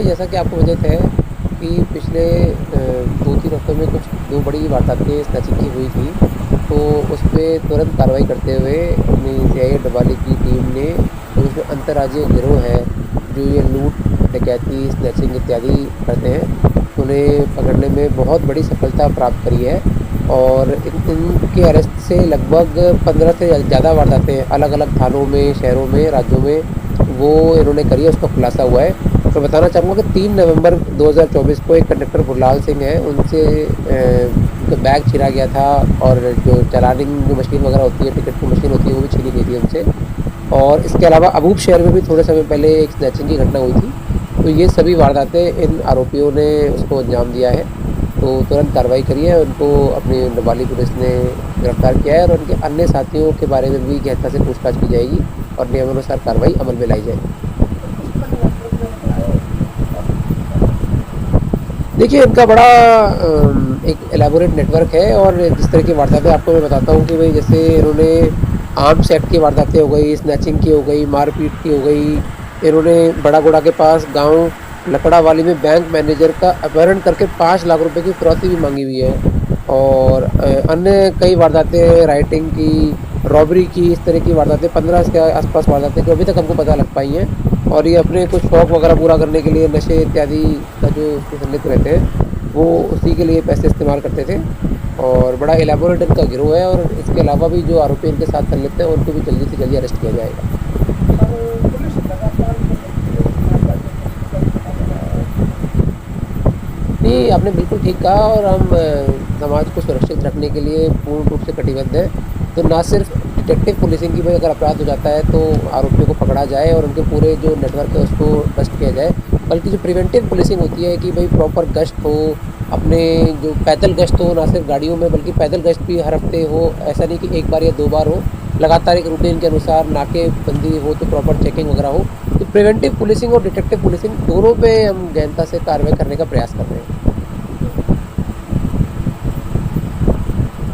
देखिए, जैसा कि आपको विदित है कि पिछले 2-3 हफ्तों में कुछ 2 बड़ी वारदातें स्नैचिंग की हुई थी। तो उस पे तुरंत कार्रवाई करते हुए अपनी सीआईए डोभाल की टीम ने जो इसमें अंतर्राज्यीय गिरोह है, जो ये लूट, डकैती, स्नैचिंग इत्यादि करते हैं, उन्हें पकड़ने में बहुत बड़ी सफलता प्राप्त करी है। और इनके अरेस्ट से लगभग 15 से ज़्यादा वारदातें अलग-अलग थानों में, शहरों में, राज्यों में वो इन्होंने करी है, उसका खुलासा हुआ है। मैं बताना चाहूँगा कि 3 नवंबर 2024 को एक कंडक्टर गुरलाल सिंह है, उनसे उनका बैग छीना गया था और जो चलानिंग जो मशीन वगैरह होती है, टिकट की मशीन होती है, वो भी छीनी गई थी उनसे। और इसके अलावा अबूब शहर में भी थोड़े समय पहले एक स्नैचिंग की घटना हुई थी। तो ये सभी वारदातें इन आरोपियों ने उसको अंजाम दिया है। तो तुरंत कार्रवाई करी है, उनको अपनी नाबालिग पुलिस ने गिरफ्तार किया है और उनके अन्य साथियों के बारे में भी गहनता से पूछताछ की जाएगी और नियमानुसार कार्रवाई अमल में लाई जाएगी। देखिए, इनका बड़ा एक एलैबोरेट नेटवर्क है और जिस तरह की वारदातें आपको मैं बताता हूँ कि भाई जैसे इन्होंने आर्म्स एक्ट की वारदातें हो गई, स्नैचिंग की हो गई, मारपीट की हो गई। इन्होंने बड़ागोड़ा के पास गाँव लकड़ावाली में बैंक मैनेजर का अपहरण करके 5 लाख रुपए की फिरौती भी मांगी हुई है। और अन्य कई वारदातें राइटिंग की, रॉबरी की, इस तरह की वारदातें 15 के आसपास वारदातें जो अभी तक हमको पता लग पाई हैं। और ये अपने कुछ शौक़ वगैरह पूरा करने के लिए नशे इत्यादि का जो उसमें संलिप्त रहते हैं, वो उसी के लिए पैसे इस्तेमाल करते थे। और बड़ा एलैबोरेट इनका गिरोह है और इसके अलावा भी जो आरोपी इनके साथ संलिप्त हैं, उनको भी जल्दी से जल्दी अरेस्ट किया जाएगा। नहीं, आपने बिल्कुल ठीक कहा और हम समाज को सुरक्षित रखने के लिए पूर्ण रूप से कटिबद्ध हैं। तो ना सिर्फ डिटेक्टिव पुलिसिंग की वजह अगर अपराध हो जाता है तो आरोपियों को पकड़ा जाए और उनके पूरे जो नेटवर्क है उसको बस्ट किया जाए, बल्कि जो प्रिवेंटिव पुलिसिंग होती है कि भाई प्रॉपर गश्त हो, अपने जो पैदल गश्त हो, ना सिर्फ गाड़ियों में बल्कि पैदल गश्त भी हर हफ्ते हो। ऐसा नहीं कि एक बार या 2 बार हो, लगातार एक रूटीन के अनुसार नाकेबंदी हो तो प्रॉपर चेकिंग वगैरह हो। तो प्रिवेंटिव पुलिसिंग और डिटेक्टिव पुलिसिंग दोनों पे हम गहनता से कार्रवाई करने का प्रयास कर रहे हैं।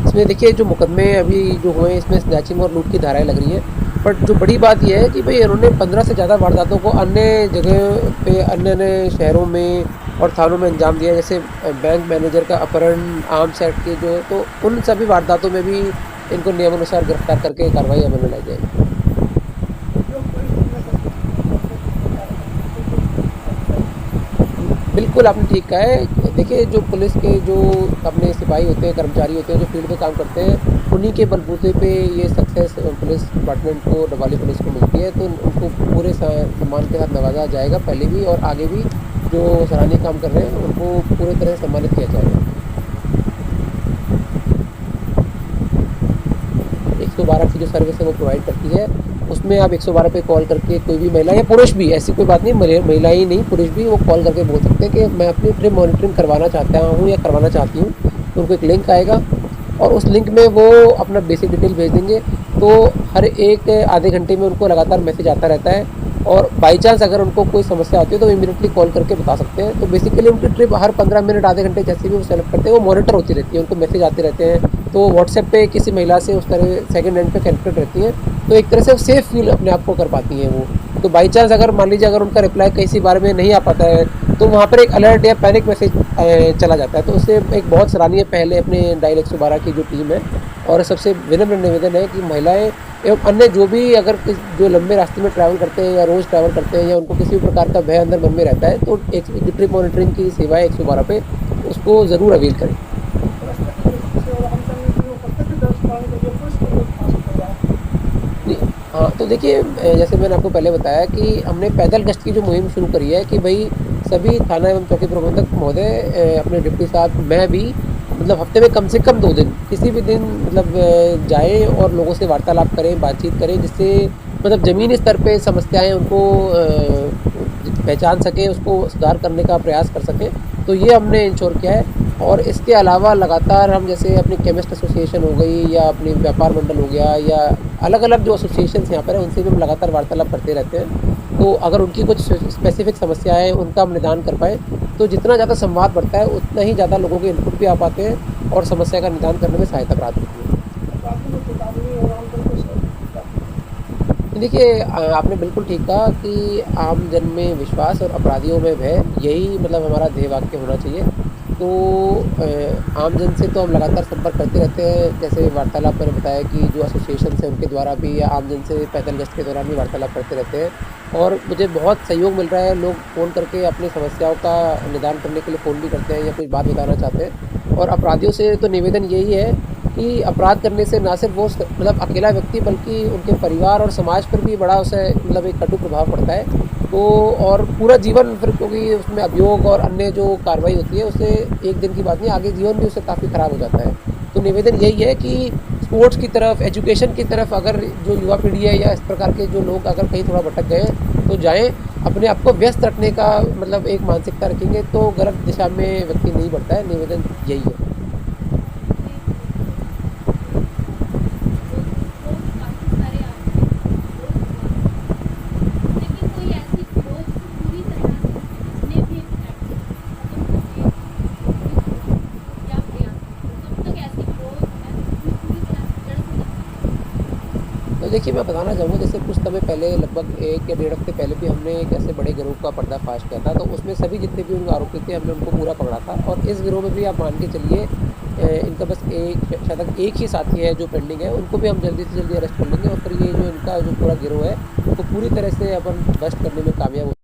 इसमें देखिए, जो मुकदमे अभी जो हुए हैं इसमें स्नैचिंग और लूट की धाराएं लग रही हैं, बट जो बड़ी बात यह है कि भाई इन्होंने 15 से ज़्यादा वारदातों को अन्य जगह पे, अन्य शहरों में और थानों में अंजाम दिया है। जैसे बैंक मैनेजर का अपहरण, आर्म्स एक्ट के जो, तो उन सभी वारदातों में भी इनको नियमानुसार गिरफ्तार करके कार्रवाई अमल में लाई जाएगी। बिल्कुल, आपने ठीक कहा है। देखिए, जो पुलिस के जो अपने सिपाही होते हैं, कर्मचारी होते हैं, जो फील्ड पे काम करते हैं, उन्हीं के बलबूते पे ये सक्सेस पुलिस डिपार्टमेंट को, डोभाल पुलिस को मिलती है। तो उनको पूरे सम्मान के साथ नवाजा जाएगा, पहले भी और आगे भी जो सराहनीय काम कर रहे हैं उनको पूरी तरह से सम्मानित किया जाएगा। 112 की जो सर्विस है वो प्रोवाइड करती है, उसमें आप 112 पे कॉल करके कोई भी महिला या पुरुष भी, ऐसी कोई बात नहीं, महिला ही नहीं पुरुष भी वो कॉल करके बोल सकते हैं कि मैं अपनी ट्रिप मॉनिटरिंग करवाना चाहता हूँ या करवाना चाहती हूँ। तो उनको एक लिंक आएगा और उस लिंक में वो अपना बेसिक डिटेल भेज देंगे। तो हर एक आधे घंटे में उनको लगातार मैसेज आता रहता है और बाई चांस अगर उनको कोई समस्या आती है तो इमीडिएटली कॉल करके बता सकते हैं। तो बेसिकली उनकी ट्रिप हर 15 मिनट, आधे घंटे जैसे भी वो सेलेक्ट करते हैं वो मॉनिटर होती रहती है, उनको मैसेज आते रहते हैं। तो व्हाट्सएप पे किसी महिला से उस तरह सेकंड हैंड पे कनेक्टेड रहती हैं, तो एक तरह से वो सेफ फील अपने आप को कर पाती हैं वो। तो बाई चांस अगर मान लीजिए अगर उनका रिप्लाई किसी बारे में नहीं आ पाता है तो वहाँ पर एक अलर्ट या पैनिक मैसेज चला जाता है। तो उससे एक बहुत सराहनीय पहल है अपने डायल 112 की जो टीम है। और सबसे विनम्र निवेदन है कि महिलाएं एवं अन्य जो भी अगर जो लंबे रास्ते में ट्रैवल करते हैं या रोज़ ट्रैवल करते हैं या उनको किसी भी प्रकार का भय अंदर मन में रहता है, तो एक ट्रिप मॉनिटरिंग की सेवा है 112 पे, उसको ज़रूर अवेल करें। हाँ, तो देखिए, जैसे मैंने आपको पहले बताया कि हमने पैदल गश्त की जो मुहिम शुरू करी है कि भाई सभी थाना एवं चौकी प्रबंधक महोदय, अपने डिप्टी साहब, मैं भी मतलब हफ्ते में कम से कम 2 दिन, किसी भी दिन मतलब जाएँ और लोगों से वार्तालाप करें, बातचीत करें, जिससे मतलब ज़मीनी स्तर पे समस्याएं उनको पहचान सकें, उसको सुधार करने का प्रयास कर सकें। तो ये हमने इंश्योर किया है। और इसके अलावा लगातार हम जैसे अपनी केमिस्ट एसोसिएशन हो गई या अपनी व्यापार मंडल हो गया या अलग अलग जो एसोसिएशंस यहाँ पर हैं उनसे भी हम लगातार वार्तालाप करते रहते हैं। तो अगर उनकी कुछ स्पेसिफिक समस्याएं उनका हम निदान कर पाएँ तो जितना ज़्यादा संवाद बढ़ता है उतना ही ज़्यादा लोगों के इनपुट भी आ पाते हैं और समस्या का निदान करने में सहायता प्राप्त होती है। देखिए आपने बिल्कुल ठीक कहा कि आम जन में विश्वास और अपराधियों में भय, यही मतलब हमारा ध्येय वाक्य होना चाहिए। तो आम जन से तो हम लगातार संपर्क करते रहते हैं, जैसे वार्तालाप मैंने बताया कि जो एसोसिएशंस हैं उनके द्वारा भी, या आम जन से पैदल गश्त के दौरान भी वार्तालाप करते रहते हैं। और मुझे बहुत सहयोग मिल रहा है, लोग फ़ोन करके अपनी समस्याओं का निदान करने के लिए फ़ोन भी करते हैं या कुछ बात बताना चाहते हैं। और अपराधियों से तो निवेदन यही है कि अपराध करने से ना सिर्फ वो मतलब अकेला व्यक्ति, बल्कि उनके परिवार और समाज पर भी बड़ा उसे मतलब एक कटु प्रभाव पड़ता है। तो और पूरा जीवन फिर, क्योंकि उसमें अभियोग और अन्य जो कार्रवाई होती है उससे एक दिन की बात नहीं, आगे जीवन भी उससे काफ़ी ख़राब हो जाता है। तो निवेदन यही है कि स्पोर्ट्स की तरफ, एजुकेशन की तरफ अगर जो युवा पीढ़ी है या इस प्रकार के जो लोग अगर कहीं थोड़ा भटक गए हैं तो जाएँ। अपने आप को व्यस्त रखने का मतलब एक मानसिकता रखेंगे तो गलत दिशा में व्यक्ति नहीं बढ़ता है। निवेदन यही है। जी, बिल्कुल आपने सही कहा लोग भी काफ़ी सारे आपके विरोध हुआ करते थे। लेकिन कोई ऐसी विरोध को पूरी तरह से जितने भी एक्टिविटीज़ खत्म करने की कोशिश होगी या प्रयास होंगे, कब तक ऐसी विरोध है जो पूरी तरह से जड़ से खत्म होगी? तो देखिए मैं बताना चाहूँगा, जैसे कुछ समय पहले लगभग 1 या डेढ़ हफ्ते पहले भी हमने एक ऐसे बड़े गिरोह का पर्दाफाश किया था। तो उसमें सभी जितने भी उनके आरोपी थे हमने उनको पूरा पकड़ा था। और इस गिरोह में भी आप मान के चलिए इनका बस एक, शायद तक एक ही साथी है जो पेंडिंग है, उनको भी हम जल्दी से जल्दी अरेस्ट कर लेंगे और फिर ये जो इनका जो पूरा गिरोह है, उसको पूरी तरह से अपन बस्ट करने में कामयाब हो